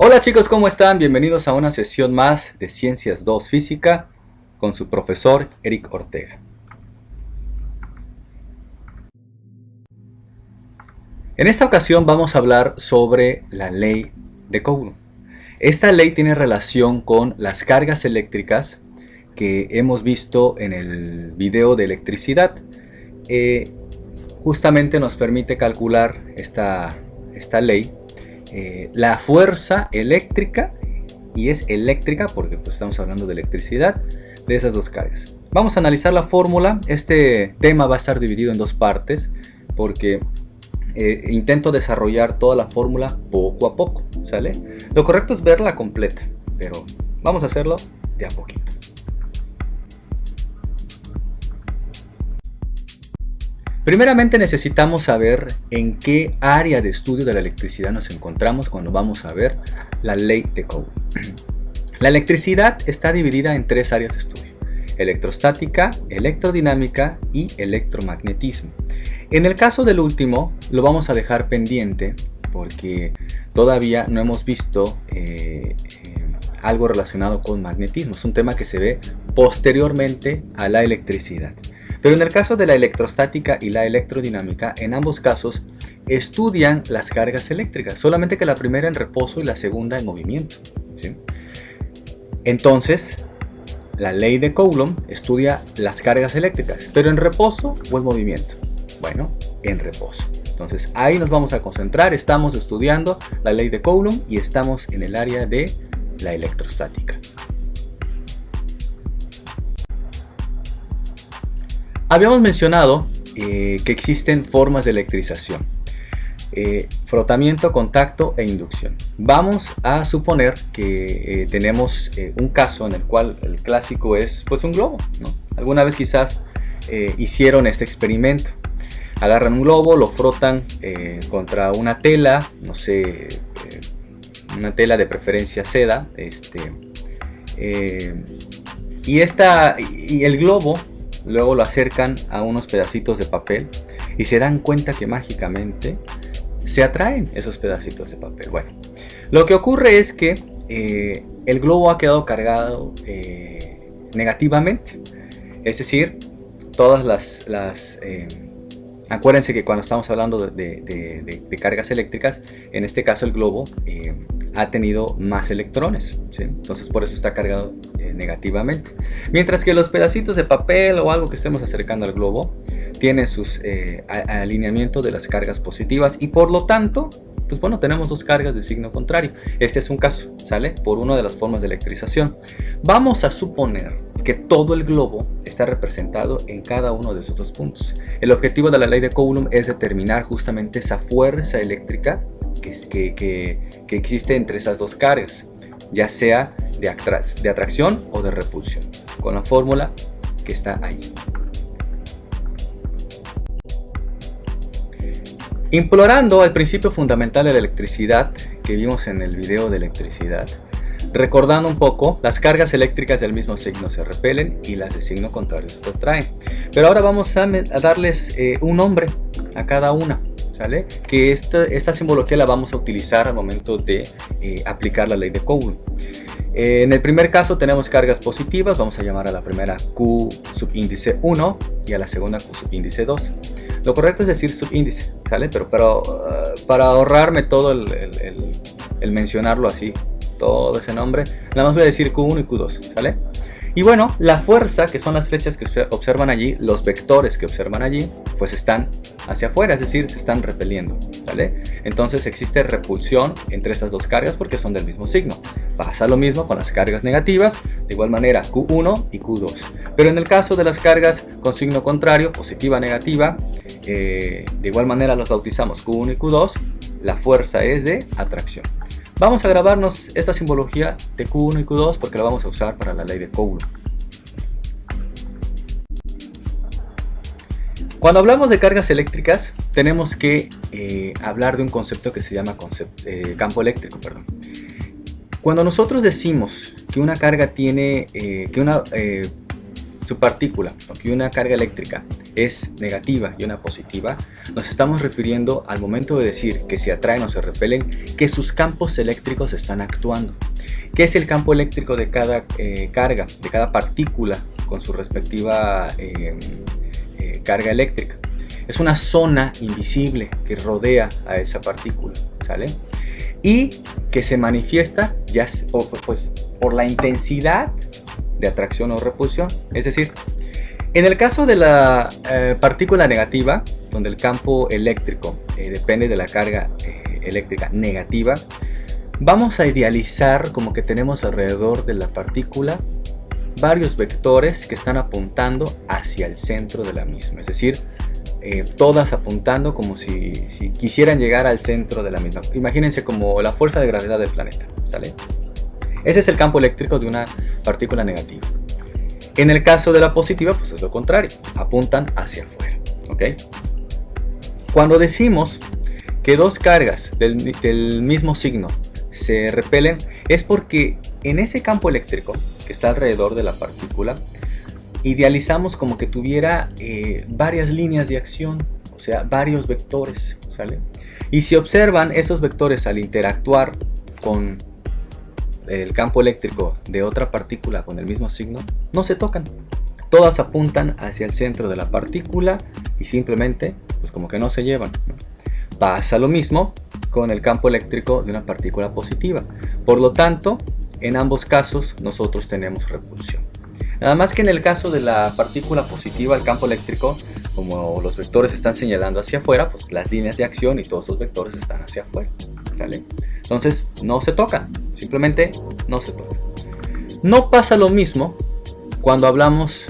Hola chicos, ¿cómo están? Bienvenidos a una sesión más de Ciencias 2 Física con su profesor Eric Ortega. En esta ocasión vamos a hablar sobre la ley de Coulomb. Esta ley tiene relación con las cargas eléctricas que hemos visto en el video de electricidad. Justamente nos permite calcular esta ley. La fuerza eléctrica, y es eléctrica porque pues, estamos hablando de electricidad, de esas dos cargas. Vamos a analizar la fórmula. Este tema va a estar dividido en dos partes porque intento desarrollar toda la fórmula poco a poco, ¿sale? Lo correcto es verla completa, pero vamos a hacerlo de a poquito. Primeramente necesitamos saber en qué área de estudio de la electricidad nos encontramos cuando vamos a ver la ley de Coulomb. La electricidad está dividida en tres áreas de estudio: electrostática, electrodinámica y electromagnetismo. En el caso del último lo vamos a dejar pendiente porque todavía no hemos visto algo relacionado con magnetismo. Es un tema que se ve posteriormente a la electricidad. Pero en el caso de la electrostática y la electrodinámica, en ambos casos estudian las cargas eléctricas, solamente que la primera en reposo y la segunda en movimiento, ¿sí? Entonces, la ley de Coulomb estudia las cargas eléctricas, pero en reposo o en movimiento. Bueno, en reposo. Entonces, ahí nos vamos a concentrar. Estamos estudiando la ley de Coulomb y estamos en el área de la electrostática. Habíamos mencionado que existen formas de electrización: frotamiento, contacto e inducción. Vamos a suponer que tenemos un caso en el cual el clásico es pues un globo, ¿no? Alguna vez quizás hicieron este experimento. Agarran un globo, lo frotan contra una tela, no sé, una tela de preferencia seda, y el globo luego lo acercan a unos pedacitos de papel y se dan cuenta que mágicamente se atraen esos pedacitos de papel. Bueno, lo que ocurre es que el globo ha quedado cargado negativamente. Es decir, todas las acuérdense que cuando estamos hablando de cargas eléctricas, en este caso el globo ha tenido más electrones, ¿sí? Entonces por eso está cargado negativamente. Mientras que los pedacitos de papel o algo que estemos acercando al globo tienen sus alineamientos de las cargas positivas y por lo tanto, pues bueno, tenemos dos cargas de signo contrario. Este es un caso, ¿sale? Por una de las formas de electrización. Vamos a suponer que todo el globo está representado en cada uno de esos dos puntos. El objetivo de la ley de Coulomb es determinar justamente esa fuerza eléctrica que existe entre esas dos cargas, ya sea de atracción o de repulsión, con la fórmula que está ahí. Implorando al principio fundamental de la electricidad que vimos en el video de electricidad, recordando un poco, las cargas eléctricas del mismo signo se repelen y las de signo contrario se atraen. Pero ahora vamos a darles un nombre a cada una, ¿sale? Que esta simbología la vamos a utilizar al momento de aplicar la ley de Coulomb. En el primer caso tenemos cargas positivas. Vamos a llamar a la primera Q subíndice 1 y a la segunda Q subíndice 2. Lo correcto es decir subíndice, ¿sale? Pero para ahorrarme todo el mencionarlo así, todo ese nombre, nada más voy a decir Q1 y Q2, ¿sale? Y bueno, la fuerza, que son las flechas que observan allí, los vectores que observan allí, pues están hacia afuera, es decir, se están repeliendo, ¿sale? Entonces existe repulsión entre estas dos cargas porque son del mismo signo. Pasa lo mismo con las cargas negativas, de igual manera Q1 y Q2. Pero en el caso de las cargas con signo contrario, positiva, negativa, de igual manera los bautizamos Q1 y Q2, la fuerza es de atracción. Vamos a grabarnos esta simbología de Q1 y Q2 porque la vamos a usar para la ley de Coulomb. Cuando hablamos de cargas eléctricas, tenemos que hablar de un concepto que se llama campo eléctrico. Cuando nosotros decimos que una carga tiene, su partícula, porque una carga eléctrica es negativa y una positiva, nos estamos refiriendo al momento de decir que se atraen o se repelen, que sus campos eléctricos están actuando. ¿Qué es el campo eléctrico de cada carga, de cada partícula con su respectiva carga eléctrica? Es una zona invisible que rodea a esa partícula, ¿sale? Y que se manifiesta ya pues, por la intensidad de atracción o repulsión. Es decir, en el caso de la partícula negativa, donde el campo eléctrico depende de la carga eléctrica negativa, vamos a idealizar como que tenemos alrededor de la partícula varios vectores que están apuntando hacia el centro de la misma. Es decir, todas apuntando como si quisieran llegar al centro de la misma. Imagínense como la fuerza de gravedad del planeta, ¿sale? Ese es el campo eléctrico de una partícula negativa. En el caso de la positiva, pues es lo contrario, apuntan hacia afuera, ¿ok? Cuando decimos que dos cargas del mismo signo se repelen, es porque en ese campo eléctrico que está alrededor de la partícula, idealizamos como que tuviera varias líneas de acción, o sea, varios vectores, ¿sale? Y si observan esos vectores al interactuar con el campo eléctrico de otra partícula con el mismo signo, no se tocan. Todas apuntan hacia el centro de la partícula y simplemente, pues como que no se llevan, ¿no? Pasa lo mismo con el campo eléctrico de una partícula positiva. Por lo tanto, en ambos casos nosotros tenemos repulsión. Nada más que en el caso de la partícula positiva, el campo eléctrico, como los vectores están señalando hacia afuera, pues las líneas de acción y todos los vectores están hacia afuera, ¿sale? Entonces no se tocan, simplemente no se tocan. No pasa lo mismo cuando hablamos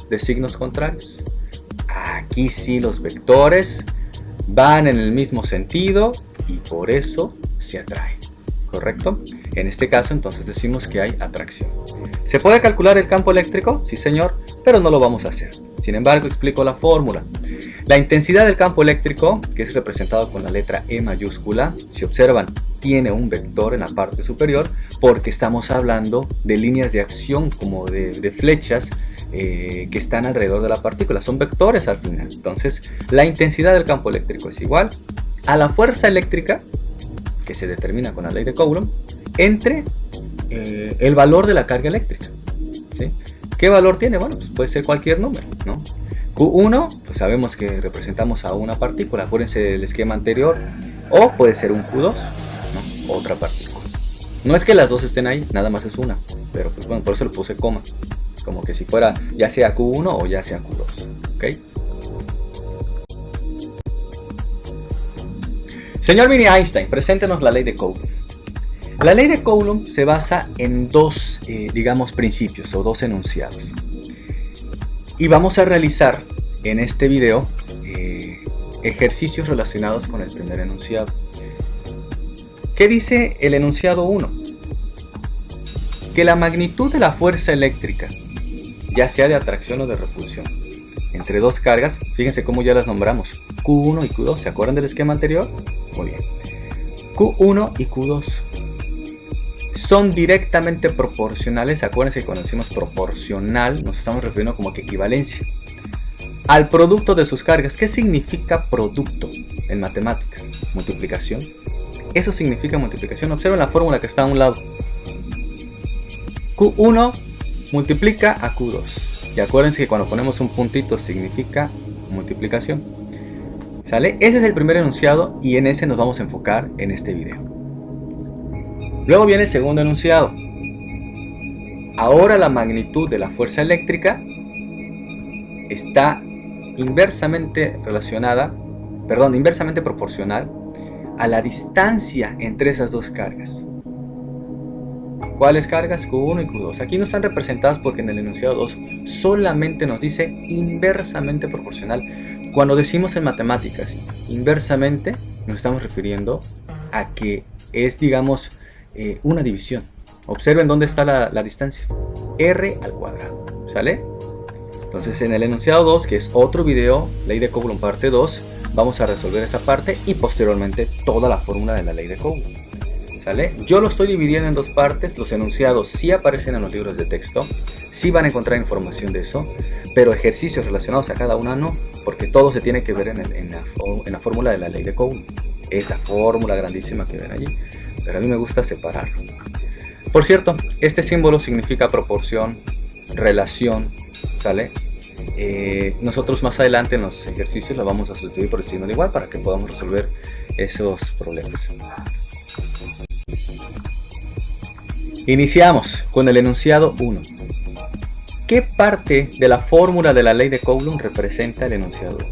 de signos contrarios. Aquí sí los vectores van en el mismo sentido y por eso se atraen, ¿correcto? En este caso entonces decimos que hay atracción. ¿Se puede calcular el campo eléctrico? Sí, señor, pero no lo vamos a hacer. Sin embargo, explico la fórmula. La intensidad del campo eléctrico, que es representado con la letra E mayúscula, si observan, tiene un vector en la parte superior porque estamos hablando de líneas de acción como de flechas que están alrededor de la partícula. Son vectores al final. Entonces, la intensidad del campo eléctrico es igual a la fuerza eléctrica, que se determina con la ley de Coulomb, entre el valor de la carga eléctrica, ¿sí? ¿Qué valor tiene? Bueno, pues puede ser cualquier número, ¿no? Q1, pues sabemos que representamos a una partícula, acuérdense del esquema anterior, o puede ser un Q2, ¿no? Otra partícula. No es que las dos estén ahí, nada más es una, pero pues bueno, por eso le puse coma, como que si fuera ya sea Q1 o ya sea Q2, ¿ok? Señor Mini Einstein, preséntenos la ley de Coulomb. La ley de Coulomb se basa en dos, digamos, principios o dos enunciados. Y vamos a realizar en este video ejercicios relacionados con el primer enunciado. ¿Qué dice el enunciado 1? Que la magnitud de la fuerza eléctrica, ya sea de atracción o de repulsión, entre dos cargas, fíjense cómo ya las nombramos, Q1 y Q2, ¿se acuerdan del esquema anterior? Muy bien. Q1 y Q2 son directamente proporcionales. Acuérdense que cuando decimos proporcional nos estamos refiriendo como que equivalencia al producto de sus cargas. ¿Qué significa producto en matemáticas? Multiplicación. Eso significa multiplicación. Observen la fórmula que está a un lado. Q1 multiplica a Q2. Y acuérdense que cuando ponemos un puntito significa multiplicación. ¿Sale? Ese es el primer enunciado y en ese nos vamos a enfocar en este video. Luego viene el segundo enunciado. Ahora la magnitud de la fuerza eléctrica está inversamente proporcional a la distancia entre esas dos cargas. ¿Cuáles cargas? Q1 y Q2. Aquí no están representadas porque en el enunciado 2 solamente nos dice inversamente proporcional. Cuando decimos en matemáticas inversamente, nos estamos refiriendo a que es, digamos, una división. Observen dónde está la distancia. R al cuadrado. ¿Sale? Entonces en el enunciado 2, que es otro video, ley de Coulomb parte 2, vamos a resolver esa parte y posteriormente toda la fórmula de la ley de Coulomb. ¿Sale? Yo lo estoy dividiendo en dos partes. Los enunciados sí aparecen en los libros de texto, sí van a encontrar información de eso, pero ejercicios relacionados a cada una no, porque todo se tiene que ver en la fórmula de la ley de Coulomb, esa fórmula grandísima que ven allí, pero a mí me gusta separarlo. Por cierto, este símbolo significa proporción, relación, ¿sale? Nosotros más adelante en los ejercicios lo vamos a sustituir por el signo de igual para que podamos resolver esos problemas. Iniciamos con el enunciado 1. ¿Qué parte de la fórmula de la ley de Coulomb representa el enunciado 1?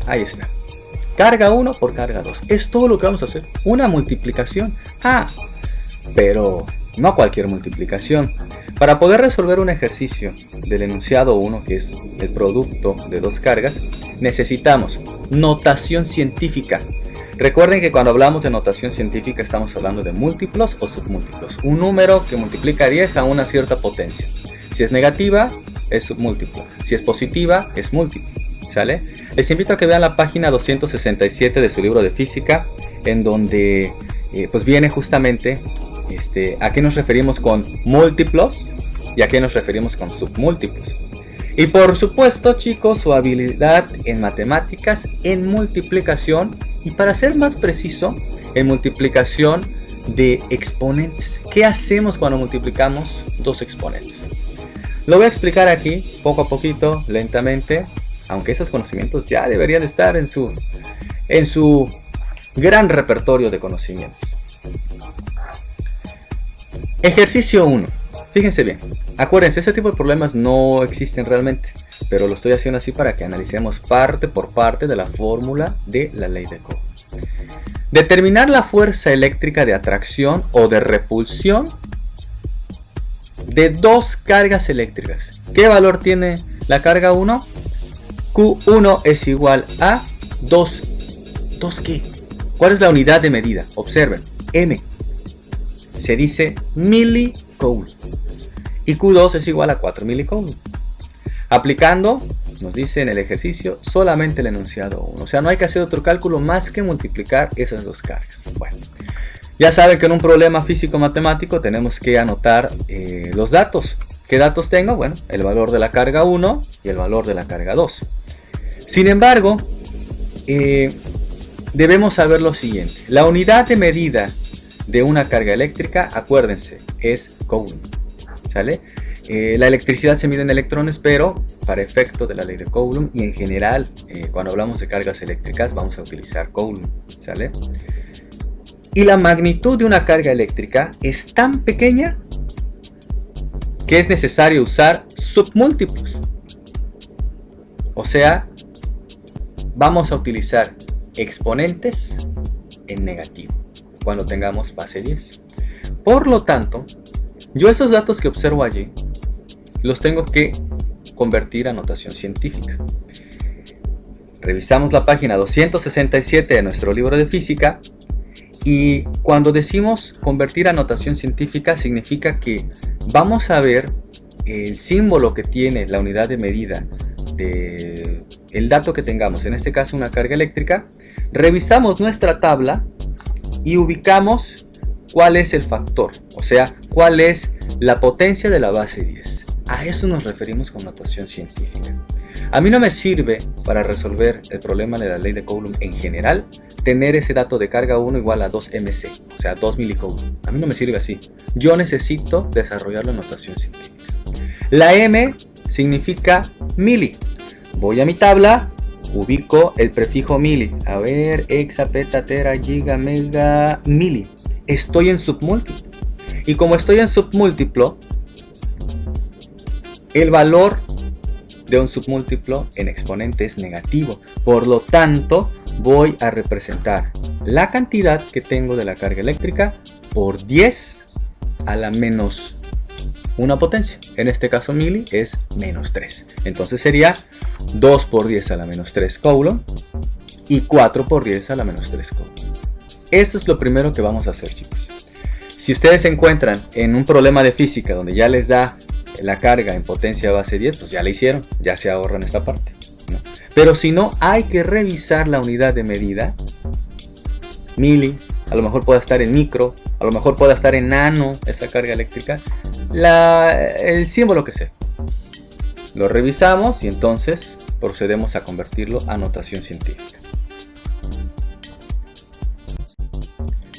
Ahí está. Carga 1 por carga 2. Es todo lo que vamos a hacer. Una multiplicación. Pero no cualquier multiplicación. Para poder resolver un ejercicio del enunciado 1, que es el producto de dos cargas, necesitamos notación científica. Recuerden que cuando hablamos de notación científica estamos hablando de múltiplos o submúltiplos. Un número que multiplica 10 a una cierta potencia. Si es negativa, es submúltiplo. Si es positiva, es múltiplo. ¿Sale? Les invito a que vean la página 267 de su libro de física, en donde pues viene justamente a qué nos referimos con múltiplos y a qué nos referimos con submúltiplos. Y por supuesto, chicos, su habilidad en matemáticas, en multiplicación y, para ser más preciso, en multiplicación de exponentes. ¿Qué hacemos cuando multiplicamos dos exponentes? Lo voy a explicar aquí, poco a poquito, lentamente, aunque esos conocimientos ya deberían estar en su gran repertorio de conocimientos. Ejercicio 1. Fíjense bien, acuérdense, ese tipo de problemas no existen realmente, pero lo estoy haciendo así para que analicemos parte por parte de la fórmula de la ley de Coulomb. Determinar la fuerza eléctrica de atracción o de repulsión de dos cargas eléctricas. ¿Qué valor tiene la carga 1? Q1 es igual a 2. ¿2 qué? ¿Cuál es la unidad de medida? Observen, M. Se dice milicoulomb. Y Q2 es igual a 4 milicoulomb. Aplicando, nos dice en el ejercicio, solamente el enunciado 1. O sea, no hay que hacer otro cálculo más que multiplicar esas dos cargas. Bueno, ya saben que en un problema físico-matemático tenemos que anotar los datos. ¿Qué datos tengo? Bueno, el valor de la carga 1 y el valor de la carga 2. Sin embargo, debemos saber lo siguiente. La unidad de medida de una carga eléctrica, acuérdense, es Coulomb. ¿Sale? La electricidad se mide en electrones, pero para efecto de la ley de Coulomb y en general, cuando hablamos de cargas eléctricas, vamos a utilizar Coulomb. ¿Sale? Y la magnitud de una carga eléctrica es tan pequeña que es necesario usar submúltiplos. O sea, vamos a utilizar exponentes en negativo cuando tengamos base 10. Por lo tanto, yo esos datos que observo allí los tengo que convertir a notación científica. Revisamos la página 267 de nuestro libro de física y cuando decimos convertir a notación científica significa que vamos a ver el símbolo que tiene la unidad de medida de el dato que tengamos, en este caso una carga eléctrica, revisamos nuestra tabla y ubicamos cuál es el factor, o sea, cuál es la potencia de la base 10. A eso nos referimos con notación científica. A mí no me sirve para resolver el problema de la ley de Coulomb en general tener ese dato de carga 1 igual a 2 mc, o sea 2 milicoulomb. A mí no me sirve así. Yo necesito desarrollar la notación científica. La m significa mili. Voy a mi tabla, ubico el prefijo mili. A ver, hexa, peta, tera, giga, mega, mili. Estoy en submúltiplo. Y como estoy en submúltiplo, el valor de un submúltiplo en exponente es negativo. Por lo tanto, voy a representar la cantidad que tengo de la carga eléctrica por 10 a la menos una potencia. En este caso mili es menos 3. Entonces sería 2 por 10 a la menos 3 coulomb y 4 por 10 a la menos 3 coulomb. Eso es lo primero que vamos a hacer, chicos. Si ustedes se encuentran en un problema de física donde ya les da la carga en potencia base 10, pues ya la hicieron, ya se ahorran esta parte, ¿no? Pero si no, hay que revisar la unidad de medida. Mili, a lo mejor pueda estar en micro, a lo mejor pueda estar en nano esa carga eléctrica. el símbolo que sea. Lo revisamos y entonces procedemos a convertirlo a notación científica.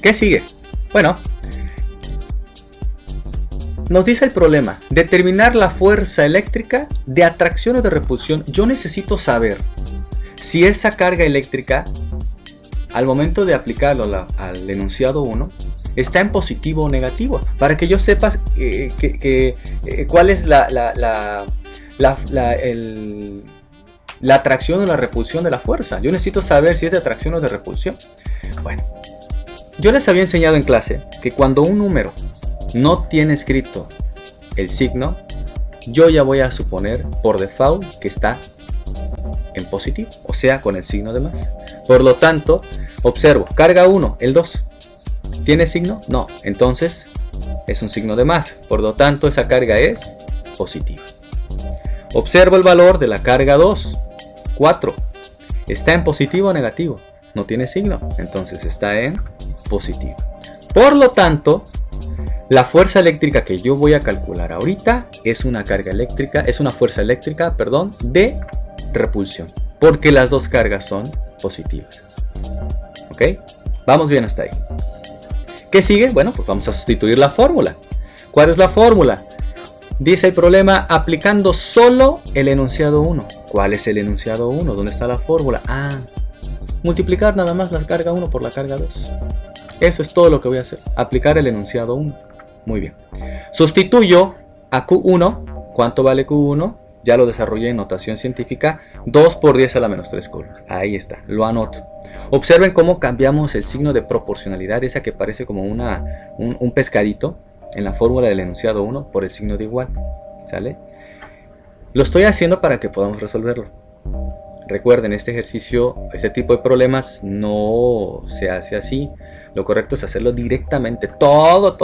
¿Qué sigue? Bueno, nos dice el problema, determinar la fuerza eléctrica de atracción o de repulsión. Yo necesito saber si esa carga eléctrica, al momento de aplicarlo al enunciado 1, está en positivo o negativo, para que yo sepa cuál es la atracción o la repulsión de la fuerza. Yo necesito saber si es de atracción o de repulsión. Bueno, yo les había enseñado en clase que cuando un número no tiene escrito el signo, yo ya voy a suponer por default que está en positivo, o sea, con el signo de más. Por lo tanto, observo, carga 1, el 2. ¿Tiene signo? No, entonces es un signo de más. Por lo tanto, esa carga es positiva. Observo el valor de la carga 2, 4. ¿Está en positivo o negativo? No tiene signo, entonces está en positivo. Por lo tanto, la fuerza eléctrica que yo voy a calcular ahorita es una carga eléctrica, es una fuerza eléctrica, perdón, de repulsión, porque las dos cargas son positivas. ¿Ok? Vamos bien hasta ahí. ¿Qué sigue? Bueno, pues vamos a sustituir la fórmula. ¿Cuál es la fórmula? Dice el problema aplicando solo el enunciado 1. ¿Cuál es el enunciado 1? ¿Dónde está la fórmula? Multiplicar nada más la carga 1 por la carga 2. Eso es todo lo que voy a hacer. Aplicar el enunciado 1. Muy bien. Sustituyo a Q1. ¿Cuánto vale Q1? Ya lo desarrollé en notación científica. 2 por 10 a la menos 3 coulombs. Ahí está, lo anoto. Observen cómo cambiamos el signo de proporcionalidad, esa que parece como un pescadito en la fórmula del enunciado 1 por el signo de igual. ¿Sale? Lo estoy haciendo para que podamos resolverlo. Recuerden, este ejercicio, este tipo de problemas no se hace así. Lo correcto es hacerlo directamente. Todo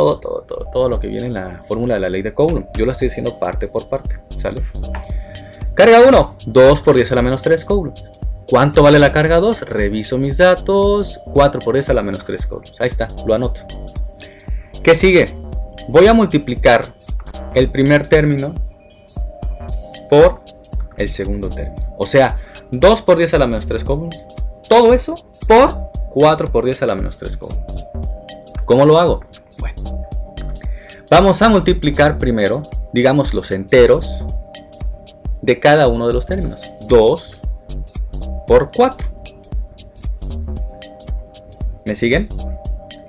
lo que viene en la fórmula de la ley de Coulomb. Yo lo estoy haciendo parte por parte. ¿Sale? Carga 1, 2 por 10 a la menos 3 coulombs. ¿Cuánto vale la carga 2? Reviso mis datos. 4 por 10 a la menos 3 coulombs. Ahí está, lo anoto. ¿Qué sigue? Voy a multiplicar el primer término por el segundo término. O sea, 2 por 10 a la menos 3 coulombs. Todo eso por 4 por 10 a la menos 3 coulombs. ¿Cómo lo hago? Bueno, vamos a multiplicar primero, digamos, los enteros de cada uno de los términos. 2 por 4. ¿Me siguen?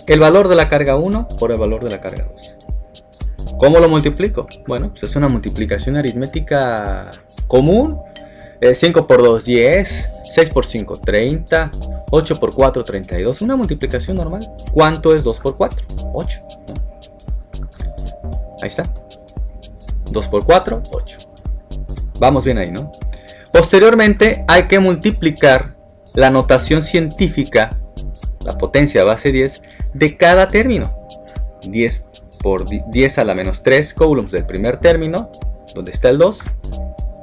El valor de la carga 1 por el valor de la carga 2. ¿Cómo lo multiplico? Bueno, pues es una multiplicación aritmética común. 5 por 2, 10. 6 por 5, 30. 8 por 4, 32. Una multiplicación normal. ¿Cuánto es 2 por 4? 8. Ahí está. 2 por 4, 8. Vamos bien ahí, ¿no? Posteriormente hay que multiplicar la notación científica, la potencia base 10, de cada término. 10 por 10 a la menos 3 coulombs del primer término, donde está el 2,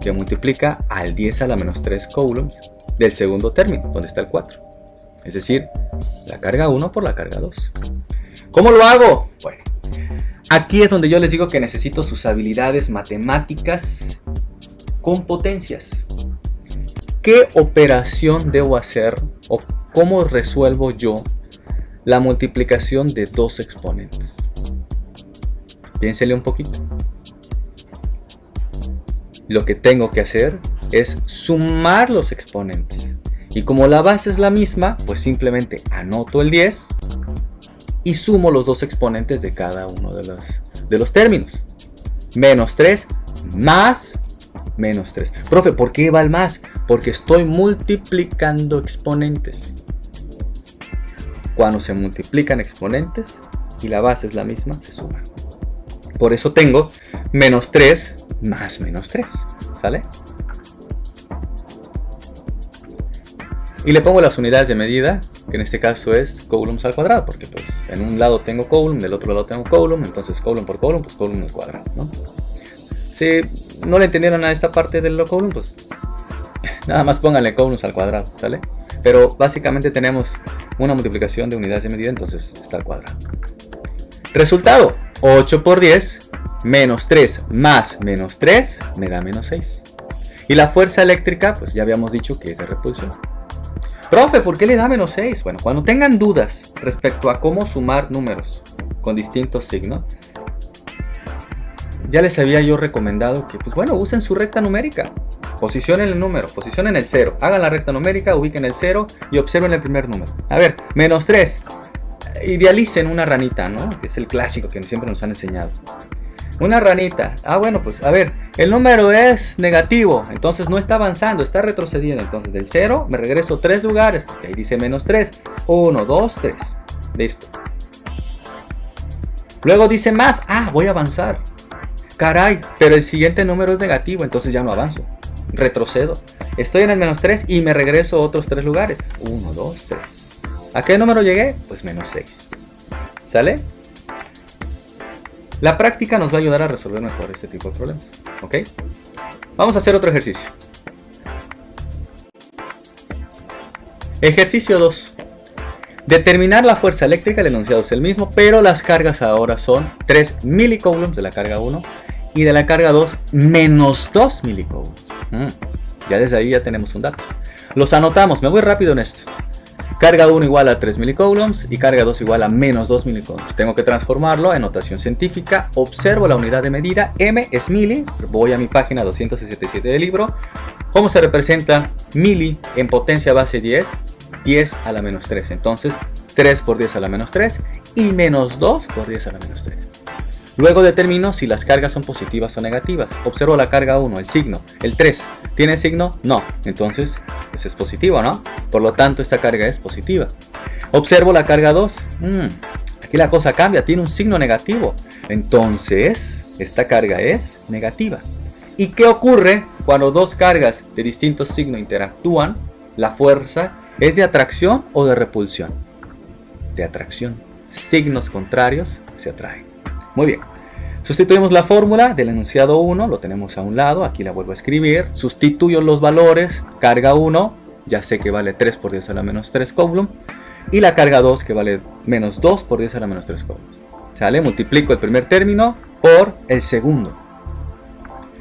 que multiplica al 10 a la menos 3 coulombs del segundo término, donde está el 4. Es decir, la carga 1 por la carga 2. ¿Cómo lo hago? Bueno, aquí es donde yo les digo que necesito sus habilidades matemáticas con potencias. ¿Qué operación debo hacer o cómo resuelvo yo la multiplicación de dos exponentes? Piénsele un poquito. Lo que tengo que hacer es sumar los exponentes. Y como la base es la misma, pues simplemente anoto el 10 y sumo los dos exponentes de cada uno de los términos. Menos 3 más menos 3. Profe, ¿por qué va el más? Porque estoy multiplicando exponentes. Cuando se multiplican exponentes y la base es la misma, se suman. Por eso tengo menos 3 más menos 3. ¿Sale? Y le pongo las unidades de medida, que en este caso es coulombs al cuadrado, porque pues en un lado tengo coulomb, del otro lado tengo coulomb, entonces coulomb por coulomb, pues coulomb al cuadrado, ¿no? Si no le entendieron a esta parte del coulomb, pues nada más pónganle coulombs al cuadrado, ¿sale? Pero básicamente tenemos una multiplicación de unidades de medida, entonces está al cuadrado. Resultado, 8 por 10 Menos 3 más menos 3 me da menos 6. Y la fuerza eléctrica, pues ya habíamos dicho que es de repulsión. Profe, ¿por qué le da menos 6? Bueno, cuando tengan dudas respecto a cómo sumar números con distintos signos, ya les había yo recomendado que, pues bueno, usen su recta numérica. Posicionen el número, posicionen el 0, hagan la recta numérica, ubiquen el 0 y observen el primer número. A ver, menos 3. Idealicen una ranita, ¿no? Que es el clásico que siempre nos han enseñado. Una ranita. Bueno, pues a ver, el número es negativo, entonces no está avanzando, está retrocediendo. Entonces del 0 me regreso 3 lugares, porque ahí dice menos 3. 1, 2, 3. Listo. Luego dice más. Voy a avanzar. Caray, pero el siguiente número es negativo, entonces ya no avanzo. Retrocedo. Estoy en el menos 3 y me regreso otros 3 lugares. 1, 2, 3. ¿A qué número llegué? Pues menos 6. ¿Sale? La práctica nos va a ayudar a resolver mejor este tipo de problemas. ¿Ok? Vamos a hacer otro ejercicio. Ejercicio 2. Determinar la fuerza eléctrica. El enunciado es el mismo, pero las cargas ahora son 3 milicoulombs de la carga 1 y de la carga 2 menos 2 milicoulombs. Ya desde ahí ya tenemos un dato. Los anotamos, me voy rápido en esto. Carga 1 igual a 3 milicoulombs y carga 2 igual a menos 2 milicoulombs. Tengo que transformarlo en notación científica. Observo la unidad de medida. M es mili. Voy a mi página 267 del libro. ¿Cómo se representa mili en potencia base 10? 10 a la menos 3. Entonces 3 por 10 a la menos 3 y menos 2 por 10 a la menos 3. Luego determino si las cargas son positivas o negativas. Observo la carga 1, el signo. El 3, ¿tiene signo? No. Entonces, pues es positivo, ¿no? Por lo tanto, esta carga es positiva. Observo la carga 2. Aquí la cosa cambia, tiene un signo negativo. Entonces, esta carga es negativa. ¿Y qué ocurre cuando dos cargas de distintos signos interactúan? La fuerza es de atracción o de repulsión. De atracción. Signos contrarios se atraen. Muy bien, sustituimos la fórmula del enunciado 1, lo tenemos a un lado, aquí la vuelvo a escribir, sustituyo los valores, carga 1, ya sé que vale 3 por 10 a la menos 3 coulomb, y la carga 2 que vale menos 2 por 10 a la menos 3 coulomb. ¿Sale? Multiplico el primer término por el segundo.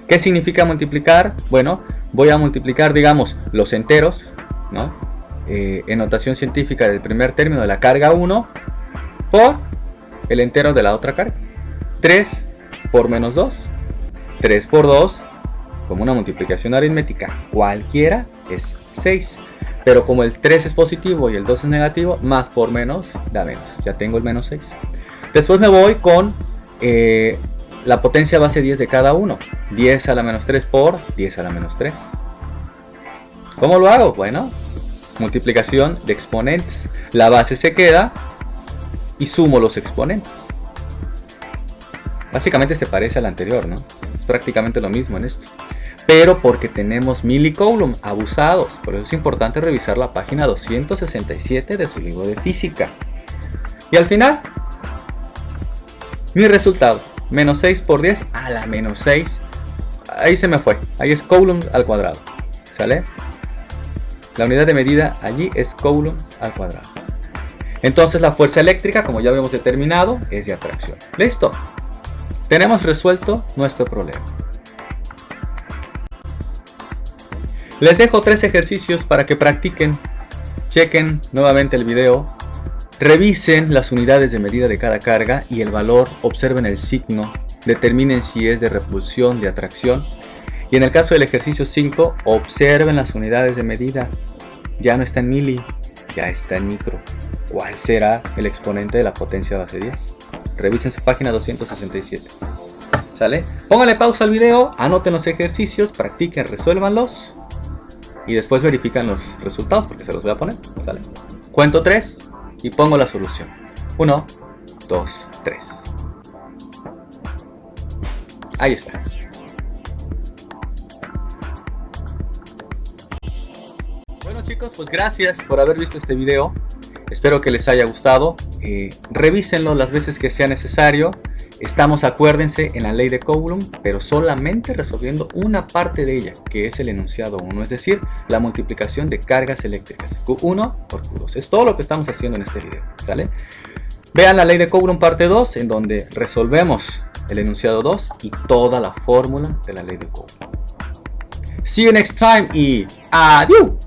¿Qué significa multiplicar? Bueno, voy a multiplicar, digamos, los enteros, ¿no? En notación científica del primer término de la carga 1 por el entero de la otra carga. 3 por menos 2. 3 por 2, como una multiplicación aritmética cualquiera, es 6. Pero como el 3 es positivo y el 2 es negativo, más por menos da menos. Ya tengo el menos 6. Después me voy con la potencia base 10 de cada uno. 10 a la menos 3 por 10 a la menos 3. ¿Cómo lo hago? Bueno, multiplicación de exponentes. La base se queda y sumo los exponentes. Básicamente se parece al anterior, ¿no? Es prácticamente lo mismo en esto. Pero porque tenemos milicoulomb abusados. Por eso es importante revisar la página 267 de su libro de física. Y al final, mi resultado, menos 6 por 10 a la menos 6. Ahí se me fue. Ahí es coulomb al cuadrado. ¿Sale? La unidad de medida allí es coulomb al cuadrado. Entonces la fuerza eléctrica, como ya habíamos determinado, es de atracción. ¿Listo? Tenemos resuelto nuestro problema. Les dejo 3 ejercicios para que practiquen. Chequen nuevamente el video. Revisen las unidades de medida de cada carga y el valor. Observen el signo. Determinen si es de repulsión, de atracción. Y en el caso del ejercicio 5, observen las unidades de medida. Ya no está en mili, ya está en micro. ¿Cuál será el exponente de la potencia base 10? Revisen su página 267. ¿Sale? Pónganle pausa al video, anoten los ejercicios, practiquen, resuélvanlos. Y después verifican los resultados porque se los voy a poner. ¿Sale? Cuento 3 y pongo la solución. 1, 2, 3. Ahí está. Bueno chicos, pues gracias por haber visto este video. Espero que les haya gustado. Revísenlo las veces que sea necesario. Estamos, acuérdense, en la ley de Coulomb, pero solamente resolviendo una parte de ella, que es el enunciado 1, es decir, la multiplicación de cargas eléctricas. Q1 por Q2. Es todo lo que estamos haciendo en este video. ¿Sale? Vean la ley de Coulomb parte 2, en donde resolvemos el enunciado 2 y toda la fórmula de la ley de Coulomb. See you next time y adiós.